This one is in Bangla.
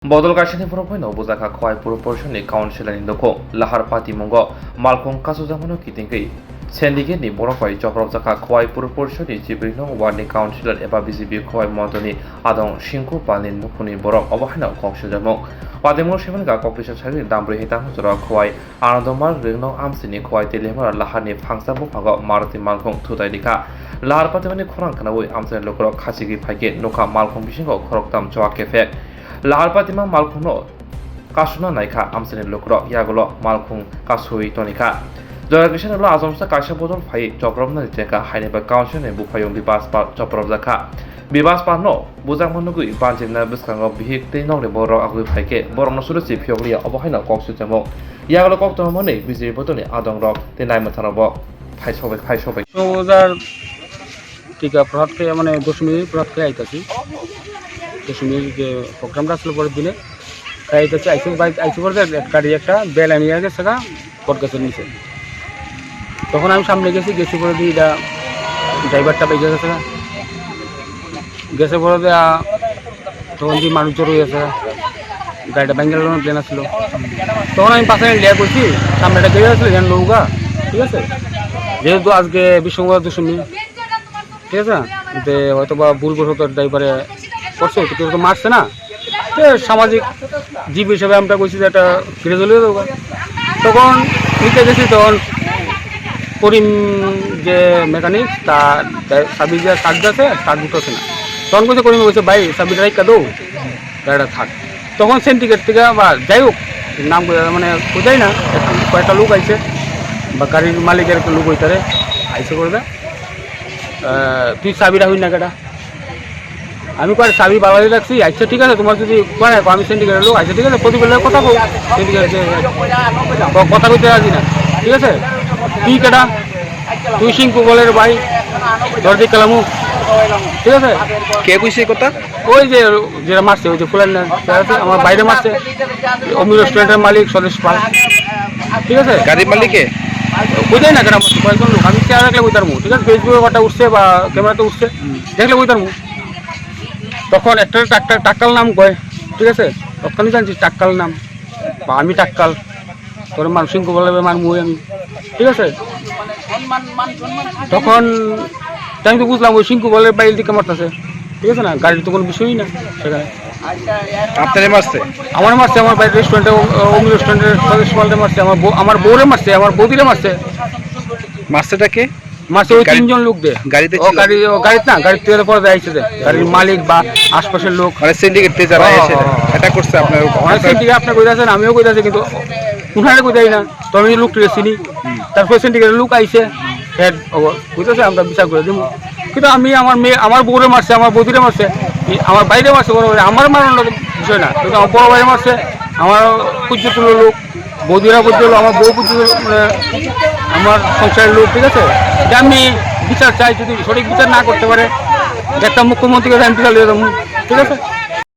बदलगासिनो बर'फोरनो बुजाखा खहाय पुरपरसननि काउन्सिलरनि दखौ लाहार पातिमंग मालखं कासुजामानो कितिंगै सेन्डिकेटनि बर'फाय जब्रबजाखा खहाय पुरपरसननि जिब्रै वार्डनि काउन्सिलर एबा बिजेपि खहाय मन्थनि आदं सिंकु पालनि नुखुनि बरफ अबहायनाव कक्सुजामु पातिमंग सेभेनगा कक्लेशन साइडनि दामब्रै हितां जरा खहाय आनन्दमार रिंनं आमसिनि खहाय तेलेमरा लाहारनि फांसा बुफागाव मारुति मालखं थुदायदिखा लाहार पातिमंगनि खरां खानावै आमसिनि लोकरक खासिगि फाइके नुखा मालखं बिसिंगाव खरकताम चवा केफेक लाहार पातिमा मालखुंनो कासुना नायखा आमसिनि लुक्र यागुलो मालखुं कासुई टनिखा जरागिशनलो आजमसा काशा बदल फाइ चप्रबना जेका हाइनेबा काउन्सिलनि बुफायं बिबास पा चप्रबजाखा बिबास पानो बुजामनुगुइ बानजिना बिस्कांग बिहिक दैनंनि बर आगुइ फाइके बरनो सुरुचि फियगलिया अबहायना कक्सुजमो यागुलो कक्तमने बिजेपि बदलनि आदं रक तेनाय मथानबो फाइसबाय ওজার টিকা প্রহাত খেয়ে মানে দশমী প্রহাত খেয়ে আইতাছি দশমীর যে প্রোগ্রামটা আসলে পরের দিনে খাই আইতাছি আইসি পরে গাড়ি একটা বেল আনিয়ে গেছে গা বট গাছের নিচে তখন আমি সামনে গেছি পরে দিয়ে এটা ড্রাইভারটা বেঁচে গেছে গেছে পরে তখন দিয়ে মানুষ জড়ো হয়েছে গাড়িটা ব্যাঙ্গেল প্লেন আসলো তখন আমি পাশে লিয়া করছি সামনে একটা গাড়ি আসলো এখানে নৌকা ঠিক আছে যেহেতু আজকে বিশ্বঙ্গর দশমী ঠিক আছে যে হয়তো বা ভুলবশত ড্রাইভারে করছে কিন্তু তো মারছে না সামাজিক জীব হিসেবে আমরা কইছি যে একটা ফিরে চলে যাবো তখন নিতে গেছি তখন করিম যে মেকানিক তার সাবি যে কাজ আছে তার দুটোছে না তখন কইছে করিম বলছে ভাই সাবিটা রাইকা দৌ গাড়িটা থাক তখন সিন্ডিকেট থেকে বা যাই হোক নাম মানে কোথায় না কয়েকটা লোক আইছে বা গাড়ির মালিকের একটা লোক হইতারে আইসে করবে তুই চাবিটা হই না কেটা আমি কয় চাবি বাবাই রাখছি আচ্ছা ঠিক আছে তোমার যদি কয় আমি সিন্ডিকেটের লোক আচ্ছা ঠিক আছে প্রতিবেলায় কথা বল সিন্ডিকেট কথা কইতে রাজি না ঠিক আছে তুই কেটা তুই সিংকু বলের ভাই দরদি কালামু ঠিক আছে কে কইছে কথা ওই যে যেটা মারছে ওই যে ফুলান আছে আমার বাইরে মারছে অমি রেস্টুরেন্টের মালিক সদস্য পাল ঠিক আছে গাড়ির মালিকে বুঝাই না কেন কয়েকজন লোক আমি চেয়ার রাখলে বুঝতার মুখ ঠিক আছে ফেসবুকে কটা উঠছে বা ক্যামেরাতে উঠছে দেখলে বুঝতার মুখ তখন একটা টাক্কাল নাম কয় ঠিক আছে তখনই জানছি টাক্কাল নাম বা আমি টাক্কাল তোর মানসিংহ বলে মানমুই আমি ঠিক আছে তখন আমি তো বুঝলাম ওই সিংকু বলে বাইল দিকে মারতেছে ঠিক আছে না গাড়ির তো কোনো বিষয়ই না সেখানে আপনারে মারছে আমার মারছে আমার বাইরের রেস্টুরেন্টে অমি রেস্টুরেন্টের সদস্য মালটা মারছে আমার বউরে মারছে আমার বৌদিরে মারছে মারছেটা কে মারছে ওই তিনজন লোক দে গাড়িতে গাড়িতে না গাড়ির তেলে পরে আইছে দে গাড়ির মালিক বা আশপাশের লোক মানে সিন্ডিকেট তে যারা এসে এটা করছে আপনার অনেক সিন্ডিকেট আপনি কইতাছেন আমিও কইতাছি কিন্তু উনারে কইতাই না তো আমি লোকটা চিনি তারপর সিন্ডিকেটের লোক আইছে হেড কইতাছে আমরা বিচার করে দিব কিন্তু আমি আমার মেয়ে আমার বউরে মারছে আমার বৌদিরে মারছে আমার বাইরে মারছে বড় আমার মারানোর বিষয় না কিন্তু আমার বড় বাইরে মারছে আমার পূজ্য তুলো লোক বৌদিরা পূজ্য হলো আমার বউ পূজ্য মানে আমার সংসারের লোক ঠিক আছে যে আমি বিচার চাই যদি সঠিক বিচার না করতে পারে একটা মুখ্যমন্ত্রীকে আমি বিচার লিয়ে দেবো ঠিক আছে।